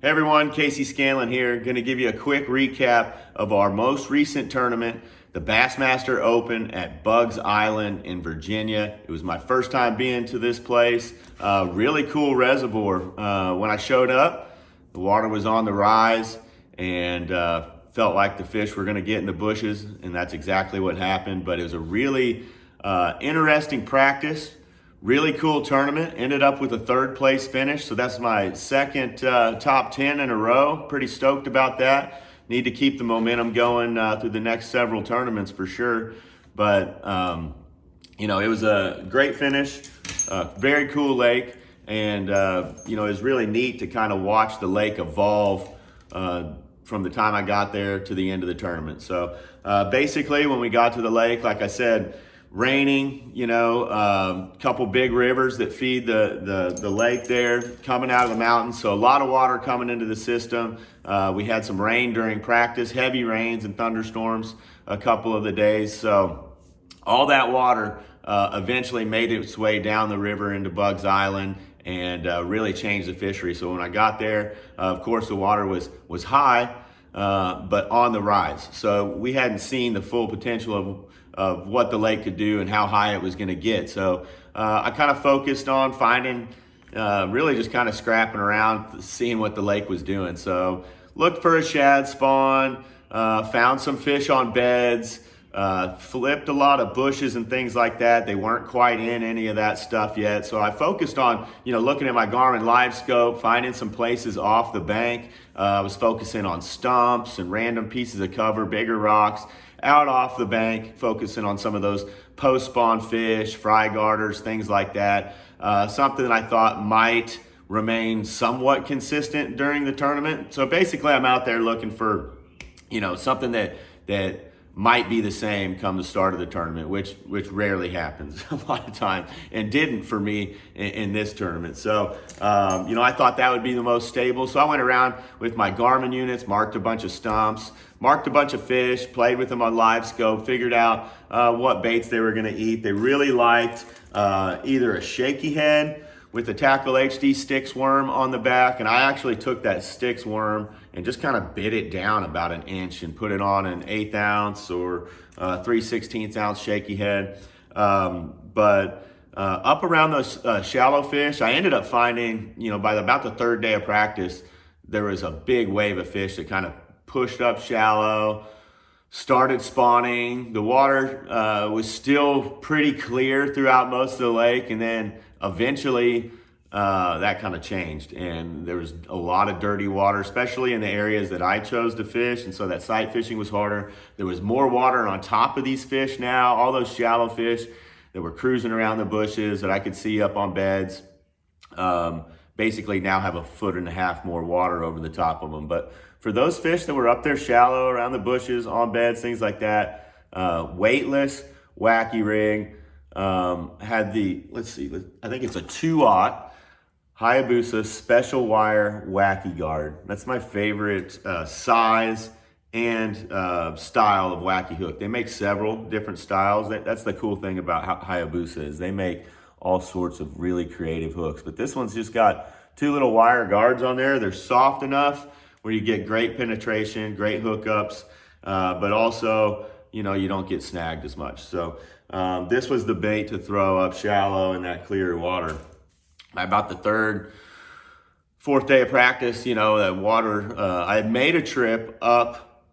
Hey everyone, Casey Scanlon here. Going to give you a quick recap of our most recent tournament, the Bassmaster Open at Buggs Island in Virginia. It was my first time being to this place. Really cool reservoir. When I showed up, the water was on the rise and felt like the fish were going to get in the bushes, and that's exactly what happened. But it was a really interesting practice. Really cool tournament. Ended up with a third place finish, so that's my second top 10 in a row. Pretty stoked about that. Need to keep the momentum going through the next several tournaments for sure. But it was a great finish. Very cool lake, and it was really neat to kind of watch the lake evolve from the time I got there to the end of the tournament. So basically, when we got to the lake, like I said, raining, couple big rivers that feed the lake there coming out of the mountains. So a lot of water coming into the system. We had some rain during practice, heavy rains and thunderstorms a couple of the days. So all that water eventually made its way down the river into Buggs Island and really changed the fishery. So when I got there, of course, the water was high, but on the rise. So we hadn't seen the full potential of what the lake could do and how high it was going to get. So I kind of focused on finding, really just kind of scrapping around, seeing what the lake was doing. So looked for a shad spawn, found some fish on beds, flipped a lot of bushes and things like that. They weren't quite in any of that stuff yet. So I focused on, looking at my Garmin live scope, finding some places off the bank. I was focusing on stumps and random pieces of cover, bigger rocks, out off the bank, focusing on some of those post-spawn fish, fry garters, things like that. Something that I thought might remain somewhat consistent during the tournament. So basically I'm out there looking for, something that might be the same come the start of the tournament, which rarely happens a lot of time, and didn't for me in this tournament. So, I thought that would be the most stable. So I went around with my Garmin units, marked a bunch of stumps, marked a bunch of fish, played with them on live scope, figured out what baits they were gonna eat. They really liked either a shaky head with the Tackle HD Sticks worm on the back, and I actually took that Sticks worm and just kind of bit it down about an inch and put it on an 1/8 ounce or 3/16 ounce shaky head. But up around those shallow fish, I ended up finding, by about the third day of practice, there was a big wave of fish that kind of pushed up shallow, started spawning. The water was still pretty clear throughout most of the lake, and then eventually that kind of changed, and there was a lot of dirty water, especially in the areas that I chose to fish, and so that sight fishing was harder. There was more water on top of these fish now, all those shallow fish that were cruising around the bushes that I could see up on beds, basically now have 1.5 foot more water over the top of them. But for those fish that were up there shallow around the bushes, on beds, things like that, weightless wacky rig, had the, I think it's a 2/0 Hayabusa special wire wacky guard. That's my favorite size and style of wacky hook. They make several different styles. That's the cool thing about Hayabusa, is they make all sorts of really creative hooks. But this one's just got 2 little wire guards on there. They're soft enough where you get great penetration, great hookups, but also, you don't get snagged as much. So this was the bait to throw up shallow in that clear water. By about the 3rd, 4th day of practice, that water, I had made a trip up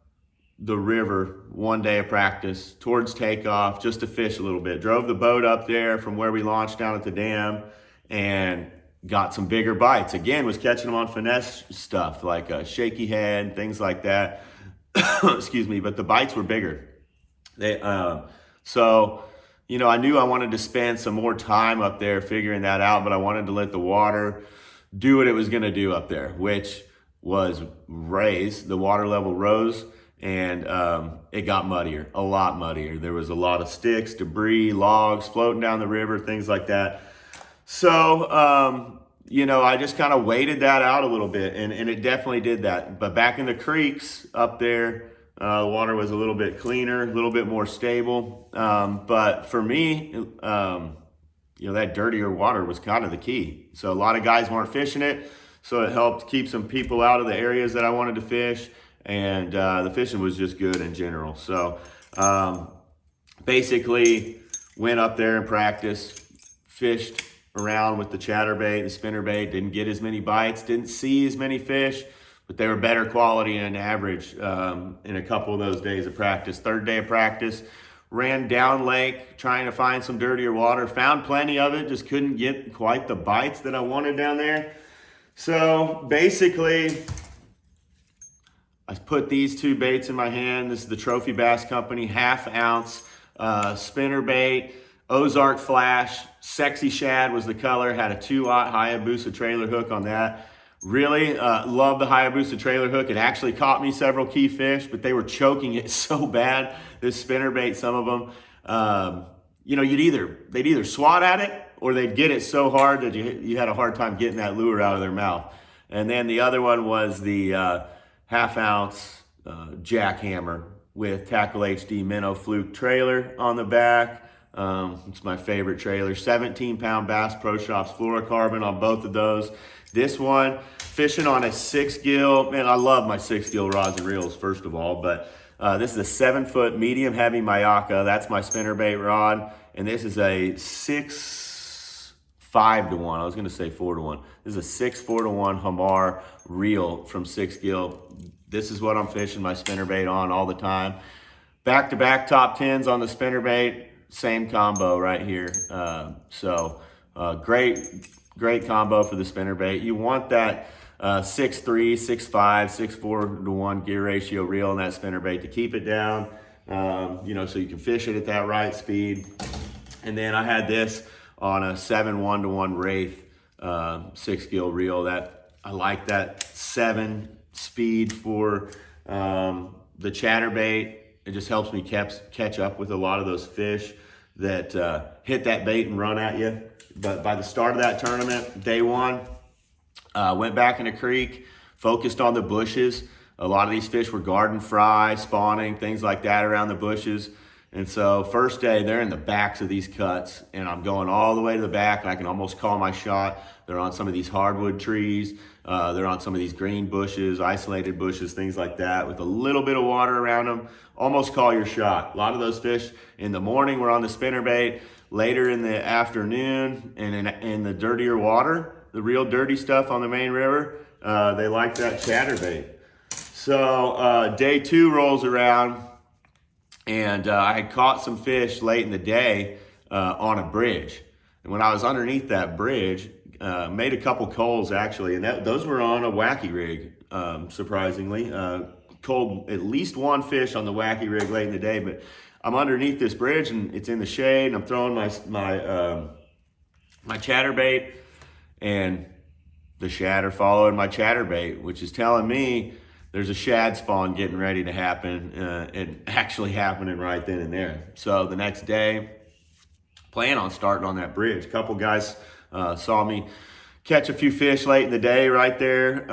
the river one day of practice towards takeoff just to fish a little bit. Drove the boat up there from where we launched down at the dam and got some bigger bites. Again, was catching them on finesse stuff like a shaky head, things like that. Excuse me, but the bites were bigger. I knew I wanted to spend some more time up there figuring that out, but I wanted to let the water do what it was going to do up there, which was raise. The water level rose, and it got muddier, a lot muddier. There was a lot of sticks, debris, logs floating down the river, things like that. So, I just kind of waited that out a little bit, and it definitely did that. But back in the creeks up there, the water was a little bit cleaner, a little bit more stable. But for me, that dirtier water was kind of the key. So a lot of guys weren't fishing it. So it helped keep some people out of the areas that I wanted to fish, and the fishing was just good in general. So basically went up there and practiced, fished around with the chatterbait, the spinnerbait, didn't get as many bites, didn't see as many fish, but they were better quality than average in a couple of those days of practice. Third day of practice, ran down lake trying to find some dirtier water, found plenty of it, just couldn't get quite the bites that I wanted down there. So basically, I put these two baits in my hand. This is the Trophy Bass Company, 1/2 ounce spinnerbait, Ozark flash, sexy shad was the color, had a 2-aught Hayabusa trailer hook on that. Really love the Hayabusa trailer hook. It actually caught me several key fish, but they were choking it so bad, this spinnerbait, some of them. You know, they'd either swat at it or they'd get it so hard that you had a hard time getting that lure out of their mouth. And then the other one was the 1/2 ounce jackhammer with Tackle HD minnow fluke trailer on the back. It's my favorite trailer. 17-pound Bass Pro Shops fluorocarbon on both of those. This one, fishing on a 6-gill. Man, I love my 6-gill rods and reels, first of all, but this is a 7-foot medium heavy Mayaka. That's my spinnerbait rod. And this is a 6-5-to-1. I was gonna say 4-to-1. This is a 6-4-to-1 Hamar reel from 6-gill. This is what I'm fishing my spinnerbait on all the time. Back-to-back top 10s on the spinnerbait. Same combo right here. Great combo for the spinnerbait. You want that 6'3", 6'5", 6'4" gear ratio reel in that spinnerbait to keep it down, you know, so you can fish it at that right speed. And then I had this on a 7-1-to-1 Wraith 6-gill reel. That I like that 7 speed for the chatterbait. It just helps me catch up with a lot of those fish that hit that bait and run at you. But by the start of that tournament, day one, went back in the creek, focused on the bushes. A lot of these fish were garden fry, spawning, things like that around the bushes. And so first day, they're in the backs of these cuts, and I'm going all the way to the back, and I can almost call my shot. They're on some of these hardwood trees. They're on some of these green bushes, isolated bushes, things like that, with a little bit of water around them. Almost call your shot. A lot of those fish in the morning were on the spinnerbait. Later in the afternoon and in the dirtier water, the real dirty stuff on the main river, they like that chatterbait. So day 2 rolls around, and I had caught some fish late in the day on a bridge. And when I was underneath that bridge, made a couple culls actually, and those were on a wacky rig, surprisingly. Culled at least one fish on the wacky rig late in the day, but I'm underneath this bridge and it's in the shade, and I'm throwing my chatterbait, and the shad are following my chatterbait, which is telling me there's a shad spawn getting ready to happen, and actually happening right then and there. So the next day, plan on starting on that bridge. A couple guys saw me catch a few fish late in the day right there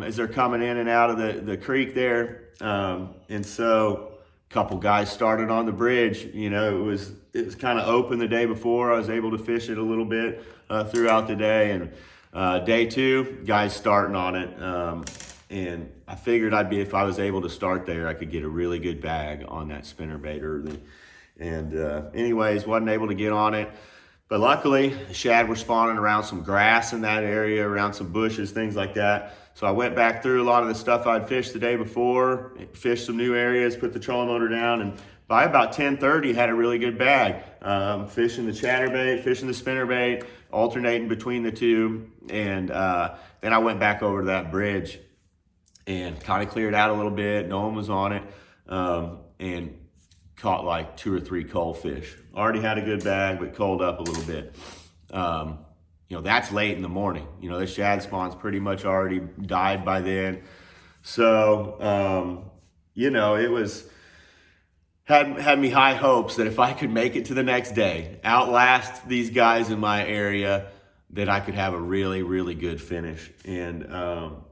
as they're coming in and out of the creek there. And so a couple guys started on the bridge. You know, it was kind of open the day before. I was able to fish it a little bit throughout the day. And day 2, guys starting on it. And I figured if I was able to start there, I could get a really good bag on that spinnerbait early. And anyways, wasn't able to get on it. But luckily, the shad were spawning around some grass in that area, around some bushes, things like that. So I went back through a lot of the stuff I'd fished the day before, fished some new areas, put the trolling motor down, and by about 10:30, had a really good bag. Fishing the chatterbait, fishing the spinnerbait, alternating between the two. And then I went back over to that bridge and kind of cleared out a little bit. No one was on it, and caught like 2 or 3 cull fish. Already had a good bag, but culled up a little bit. You know, that's late in the morning. You know, the shad spawn's pretty much already died by then. So, you know, it was, had me high hopes that if I could make it to the next day, outlast these guys in my area, that I could have a really, really good finish. And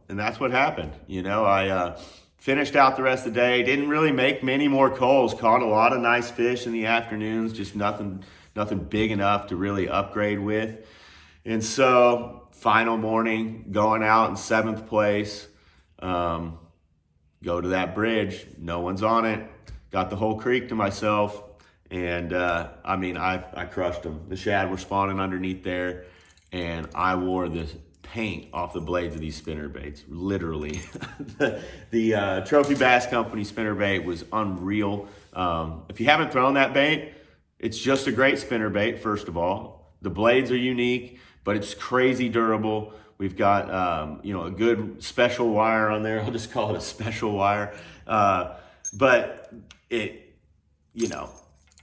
that's what happened. You know, I finished out the rest of the day, didn't really make many more culls, caught a lot of nice fish in the afternoons, just nothing big enough to really upgrade with. And so final morning, going out in 7th place. Go to that bridge, no one's on it. Got the whole creek to myself. And I mean, I crushed them. The shad were spawning underneath there, and I wore the paint off the blades of these spinner baits, literally. the Trophy Bass Company spinner bait was unreal. If you haven't thrown that bait, it's just a great spinner bait, first of all. The blades are unique, but it's crazy durable. We've got, you know, a good special wire on there. I'll just call it a special wire. But it, you know,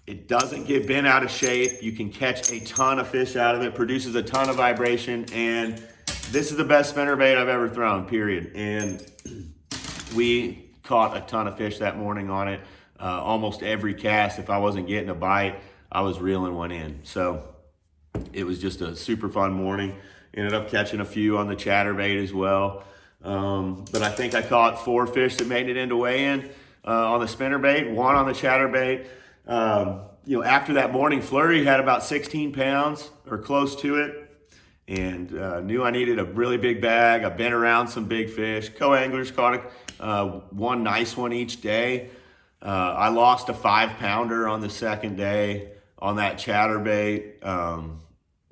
it doesn't get bent out of shape. You can catch a ton of fish out of it, produces a ton of vibration, and this is the best spinner bait I've ever thrown, period. And we caught a ton of fish that morning on it. Almost every cast, if I wasn't getting a bite, I was reeling one in. So it was just a super fun morning. Ended up catching a few on the chatterbait as well. But I think I caught 4 fish that made it into weigh-in on the spinnerbait, 1 on the chatterbait. You know, after that morning flurry, had about 16 pounds or close to it, and knew I needed a really big bag. I've been around some big fish. Co-anglers caught one nice one each day. I lost a 5-pounder on the 2nd day on that chatterbait.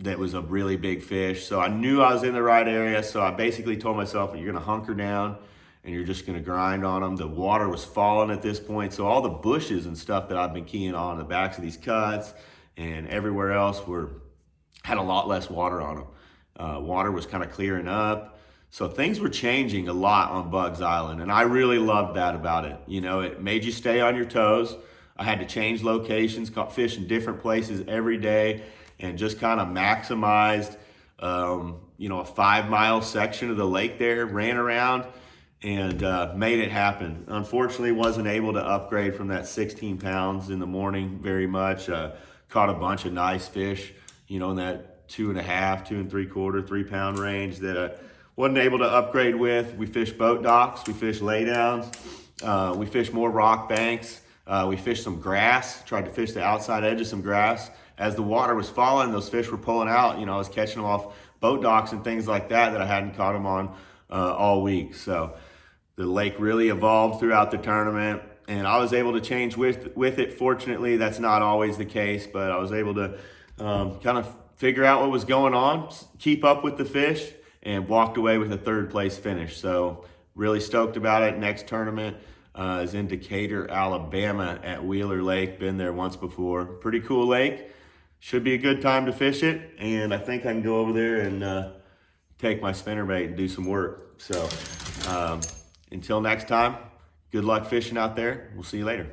That was a really big fish. So I knew I was in the right area. So I basically told myself, you're gonna hunker down and you're just gonna grind on them. The water was falling at this point. So all the bushes and stuff that I've been keying on the backs of these cuts and everywhere else had a lot less water on them. Water was kind of clearing up. So things were changing a lot on Buggs Island. And I really loved that about it. You know, it made you stay on your toes. I had to change locations, caught fish in different places every day, and just kind of maximized, you know, a 5-mile section of the lake there, ran around and made it happen. Unfortunately, wasn't able to upgrade from that 16 pounds in the morning very much. Caught a bunch of nice fish, you know, in that 2.5, 2 3/4, 3-pound range that I wasn't able to upgrade with. We fished boat docks, we fished laydowns, we fished more rock banks, we fished some grass, tried to fish the outside edge of some grass. As the water was falling, those fish were pulling out. You know, I was catching them off boat docks and things like that I hadn't caught them on all week. So the lake really evolved throughout the tournament, and I was able to change with it. Fortunately, that's not always the case, but I was able to kind of figure out what was going on, keep up with the fish, and walked away with a 3rd place finish. So really stoked about it. Next tournament is in Decatur, Alabama at Wheeler Lake. Been there once before. Pretty cool lake. Should be a good time to fish it, and I think I can go over there and take my spinnerbait and do some work. So until next time, good luck fishing out there. We'll see you later.